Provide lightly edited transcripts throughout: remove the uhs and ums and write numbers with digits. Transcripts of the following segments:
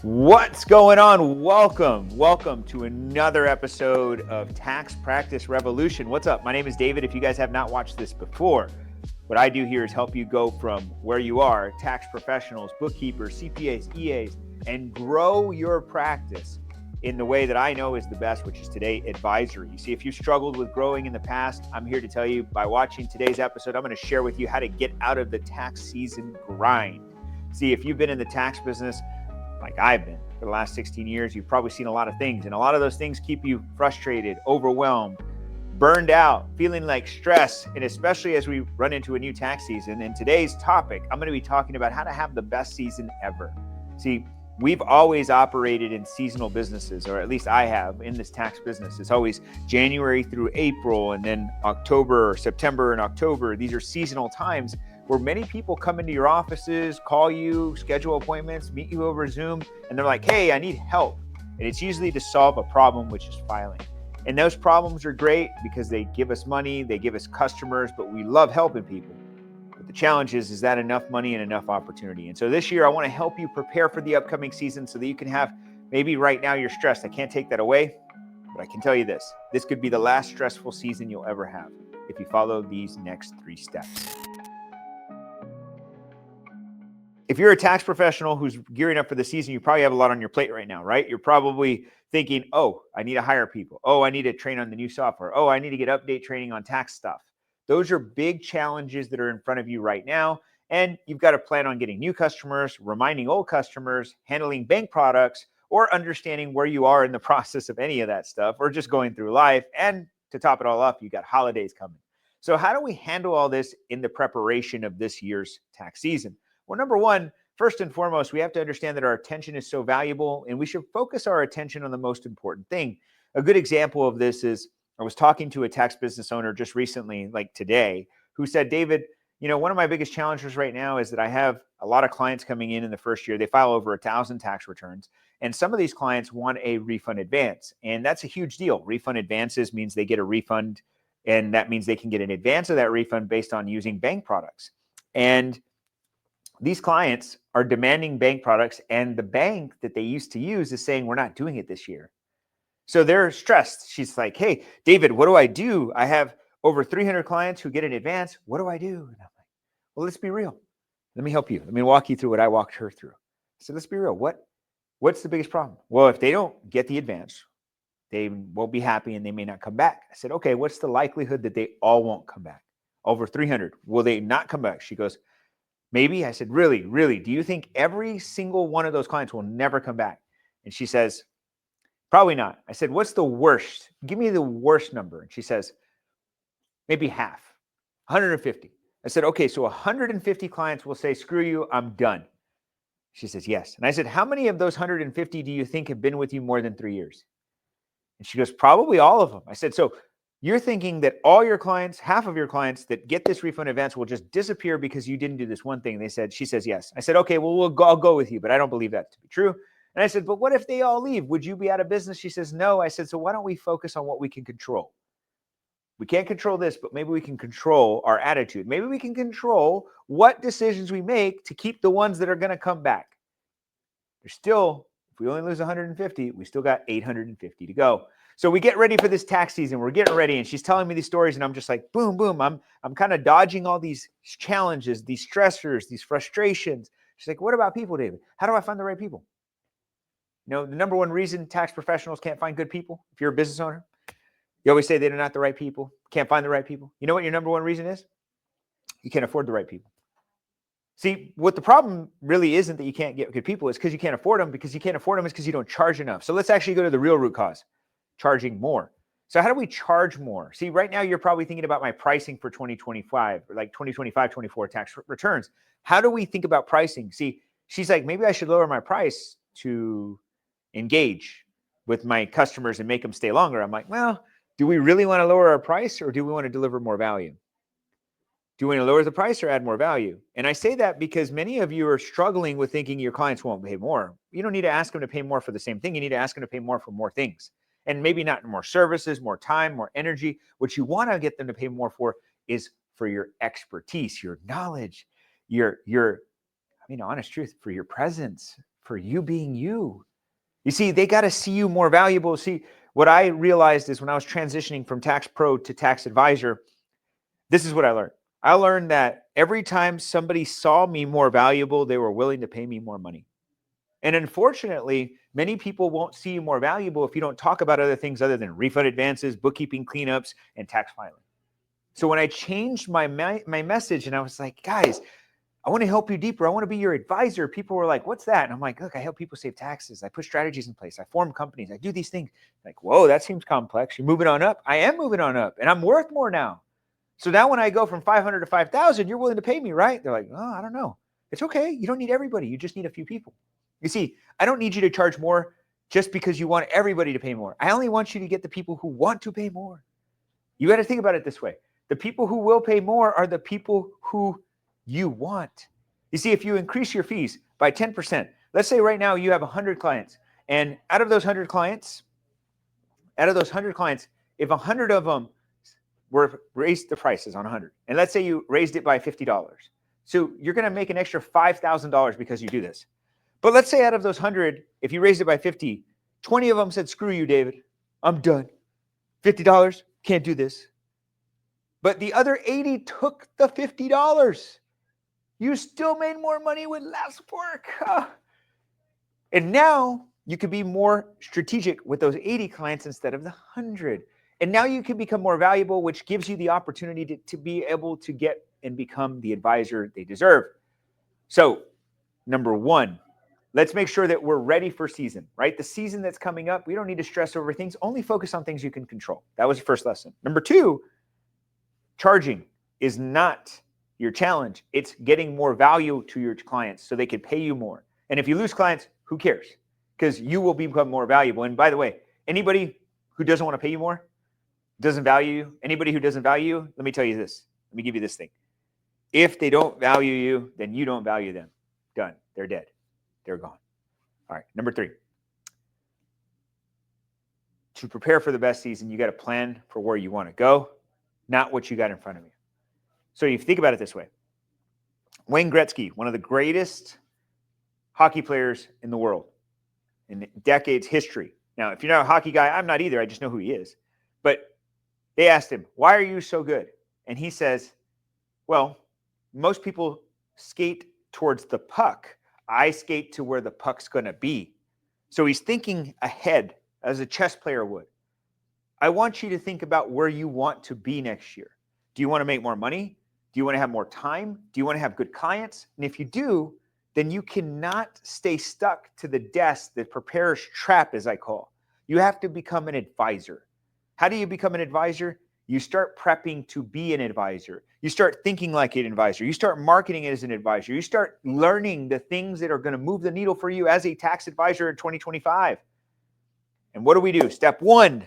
What's going on? Welcome to another episode of Tax Practice Revolution. What's up? My name is David. If you guys have not watched this before, what I do here is help you go from where you are, tax professionals, bookkeepers, CPAs, EAs, and grow your practice in the way that I know is the best, which is today, advisory. You see, if you've struggled with growing in the past, I'm here to tell you by watching today's episode, I'm going to share with you how to get out of the tax season grind. See, if you've been in the tax business like I've been for the last 16 years, you've probably seen a lot of things, and a lot of those things keep you frustrated, overwhelmed, burned out, feeling like stress, and especially as we run into a new tax season. In today's topic, I'm going to be talking about how to have the best season ever. See, we've always operated in seasonal businesses, or at least I have in this tax business. It's always January through April, and then October, September, and October. These are seasonal times where many people come into your offices, call you, schedule appointments, meet you over Zoom, and they're like, hey, I need help. And it's usually to solve a problem, which is filing. And those problems are great because they give us money, they give us customers, but we love helping people. But the challenge is that enough money and enough opportunity? And so this year, I want to help you prepare for the upcoming season so that you can have, maybe right now you're stressed. I can't take that away, but I can tell you this could be the last stressful season you'll ever have if you follow these next 3 steps. If you're a tax professional who's gearing up for the season, you probably have a lot on your plate right now, right? You're probably thinking, oh, I need to hire people. Oh, I need to train on the new software. Oh, I need to get update training on tax stuff. Those are big challenges that are in front of you right now. And you've got to plan on getting new customers, reminding old customers, handling bank products, or understanding where you are in the process of any of that stuff, or just going through life. And to top it all up, you got holidays coming. So how do we handle all this in the preparation of this year's tax season? Well, number one, first and foremost, we have to understand that our attention is so valuable and we should focus our attention on the most important thing. A good example of this is I was talking to a tax business owner just recently, like today, who said, David, one of my biggest challenges right now is that I have a lot of clients coming in the first year. They file over 1,000 tax returns. And some of these clients want a refund advance. And that's a huge deal. Refund advances means they get a refund. And that means they can get an advance of that refund based on using bank products. And these clients are demanding bank products, and the bank that they used to use is saying, we're not doing it this year. So they're stressed. She's like, hey, David, what do I do? I have over 300 clients who get an advance. What do I do? And I'm like, well, let's be real. Let me help you. Let me walk you through what I walked her through. So let's be real. What's the biggest problem? Well, if they don't get the advance, they won't be happy and they may not come back. I said, okay, what's the likelihood that they all won't come back? Over 300. Will they not come back? She goes, maybe. I said, really? Do you think every single one of those clients will never come back? And she says, probably not. I said, what's the worst? Give me the worst number. And she says, maybe half, 150. I said, okay, so 150 clients will say, screw you, I'm done. She says, yes. And I said, how many of those 150 do you think have been with you more than 3 years? And she goes, probably all of them. I said, so you're thinking that all your clients, half of your clients that get this refund advance will just disappear because you didn't do this one thing. She says, yes. I said, okay, well, I'll go with you, but I don't believe that to be true. And I said, but what if they all leave? Would you be out of business? She says, no. I said, so why don't we focus on what we can control? We can't control this, but maybe we can control our attitude. Maybe we can control what decisions we make to keep the ones that are going to come back. There's still, if we only lose 150, we still got 850 to go. So we get ready for this tax season. We're getting ready, and she's telling me these stories, and I'm just like, boom, boom. I'm kind of dodging all these challenges, these stressors, these frustrations. She's like, what about people, David? How do I find the right people? The number one reason tax professionals can't find good people, if you're a business owner, you always say they're not the right people, can't find the right people. You know what your number one reason is? You can't afford the right people. See, what the problem really isn't that you can't get good people, is because you can't afford them. Because you can't afford them is because you don't charge enough. So let's actually go to the real root cause. Charging more. So how do we charge more? See, right now you're probably thinking about my pricing for 2025, or like 2025, 24 tax returns. How do we think about pricing? See, she's like, maybe I should lower my price to engage with my customers and make them stay longer. I'm like, well, do we really want to lower our price, or do we want to deliver more value? Do you want to lower the price or add more value? And I say that because many of you are struggling with thinking your clients won't pay more. You don't need to ask them to pay more for the same thing. You need to ask them to pay more for more things. And maybe not more services, more time, more energy. What you want to get them to pay more for is for your expertise, your knowledge, your honest truth, for your presence, for you being you. You see, they got to see you more valuable. See, what I realized is when I was transitioning from tax pro to tax advisor, this is what I learned. I learned that every time somebody saw me more valuable, they were willing to pay me more money. And unfortunately, many people won't see you more valuable if you don't talk about other things other than refund advances, bookkeeping cleanups, and tax filing. So when I changed my message and I was like, guys, I want to help you deeper. I want to be your advisor. People were like, what's that? And I'm like, look, I help people save taxes. I put strategies in place. I form companies. I do these things. Like, whoa, that seems complex. You're moving on up. I am moving on up and I'm worth more now. So now when I go from 500 to 5,000, you're willing to pay me, right? They're like, oh, I don't know. It's okay. You don't need everybody. You just need a few people. You see, I don't need you to charge more just because you want everybody to pay more. I only want you to get the people who want to pay more. You got to think about it this way. The people who will pay more are the people who you want. You see, if you increase your fees by 10%, let's say right now you have 100 clients, and out of those 100 clients, if 100 of them were raised the prices on 100, and let's say you raised it by $50, so you're going to make an extra $5,000 because you do this. But let's say out of those 100, if you raised it by 50, 20 of them said, screw you, David, I'm done. $50, can't do this. But the other 80 took the $50. You still made more money with less work. And now you can be more strategic with those 80 clients instead of the 100. And now you can become more valuable, which gives you the opportunity to be able to get and become the advisor they deserve. So, number one, let's make sure that we're ready for season, right? The season that's coming up, we don't need to stress over things. Only focus on things you can control. That was the first lesson. Number two, charging is not your challenge. It's getting more value to your clients so they can pay you more. And if you lose clients, who cares? Because you will become more valuable. And by the way, anybody who doesn't want to pay you more, doesn't value you, anybody who doesn't value you, let me tell you this. Let me give you this thing. If they don't value you, then you don't value them. Done. They're dead. They're gone. All right. Number three. To prepare for the best season, you got to plan for where you want to go, not what you got in front of you. So you think about it this way. Wayne Gretzky, one of the greatest hockey players in the world in decades history. Now, if you're not a hockey guy, I'm not either. I just know who he is. But they asked him, why are you so good? And he says, well, most people skate towards the puck. I skate to where the puck's going to be. So he's thinking ahead as a chess player would. I want you to think about where you want to be next year. Do you want to make more money? Do you want to have more time? Do you want to have good clients? And if you do, then you cannot stay stuck to the desk, the preparer's trap, as I call. You have to become an advisor. How do you become an advisor? You start prepping to be an advisor. You start thinking like an advisor. You start marketing as an advisor. You start learning the things that are going to move the needle for you as a tax advisor in 2025. And what do? Step one,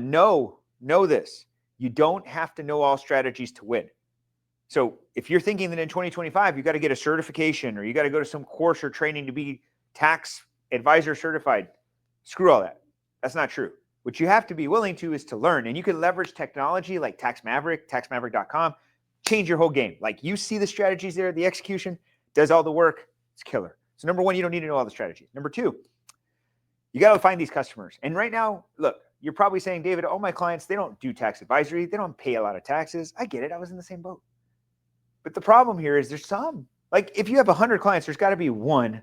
know this. You don't have to know all strategies to win. So if you're thinking that in 2025, you got to get a certification or you got to go to some course or training to be tax advisor certified, screw all that. That's not true. What you have to be willing to is to learn. And you can leverage technology like Tax Maverick, taxmaverick.com, change your whole game. Like you see the strategies there, the execution does all the work. It's killer. So number one, you don't need to know all the strategies. Number two, you got to find these customers. And right now, look, you're probably saying, David, all my clients, they don't do tax advisory. They don't pay a lot of taxes. I get it. I was in the same boat. But the problem here is there's some. Like if you have 100 clients, there's got to be one.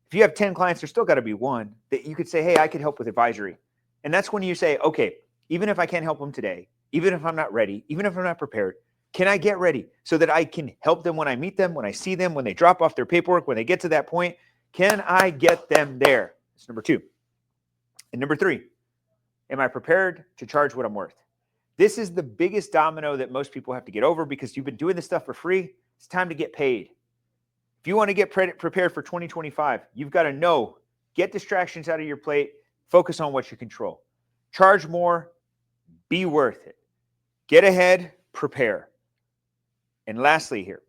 If you have 10 clients, there's still got to be one that you could say, hey, I could help with advisory. And that's when you say, okay, even if I can't help them today, even if I'm not ready, even if I'm not prepared, can I get ready so that I can help them when I meet them, when I see them, when they drop off their paperwork, when they get to that point? Can I get them there? That's number two. And number three, am I prepared to charge what I'm worth? This is the biggest domino that most people have to get over because you've been doing this stuff for free. It's time to get paid. If you want to get prepared for 2025, you've got to know, get distractions out of your plate, focus on what you control. Charge more, be worth it. Get ahead, prepare. And lastly here,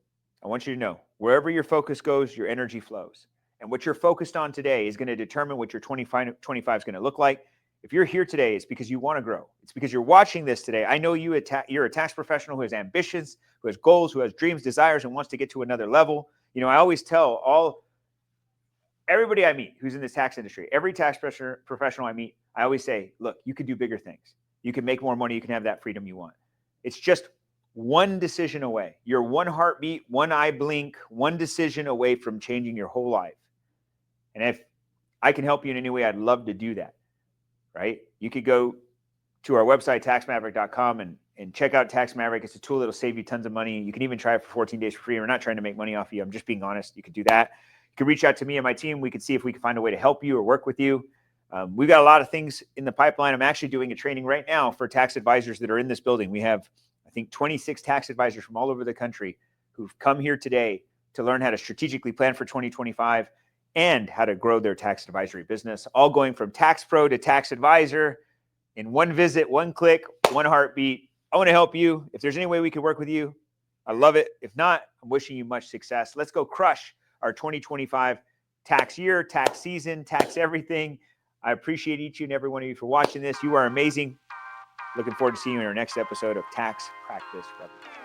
I want you to know, wherever your focus goes, your energy flows. And what you're focused on today is going to determine what your 25 is going to look like. If you're here today, it's because you want to grow. It's because you're watching this today. I know you're a tax professional who has ambitions, who has goals, who has dreams, desires, and wants to get to another level. You know, I always tell all everybody I meet who's in this tax industry, every tax professional I meet, I always say, look, you could do bigger things. You can make more money. You can have that freedom you want. It's just one decision away. You're one heartbeat, one eye blink, one decision away from changing your whole life. And if I can help you in any way, I'd love to do that, right? You could go to our website, taxmaverick.com, and check out Tax Maverick. It's a tool that'll save you tons of money. You can even try it for 14 days for free. We're not trying to make money off of you. I'm just being honest. You could do that. You can reach out to me and my team. We can see if we can find a way to help you or work with you. We've got a lot of things in the pipeline. I'm actually doing a training right now for tax advisors that are in this building. We have, I think, 26 tax advisors from all over the country who've come here today to learn how to strategically plan for 2025 and how to grow their tax advisory business, all going from tax pro to tax advisor in one visit, one click, one heartbeat. I want to help you. If there's any way we can work with you, I love it. If not, I'm wishing you much success. Let's go crush our 2025 tax year, tax season, tax everything. I appreciate each and every one of you for watching this. You are amazing. Looking forward to seeing you in our next episode of Tax Practice Revolution.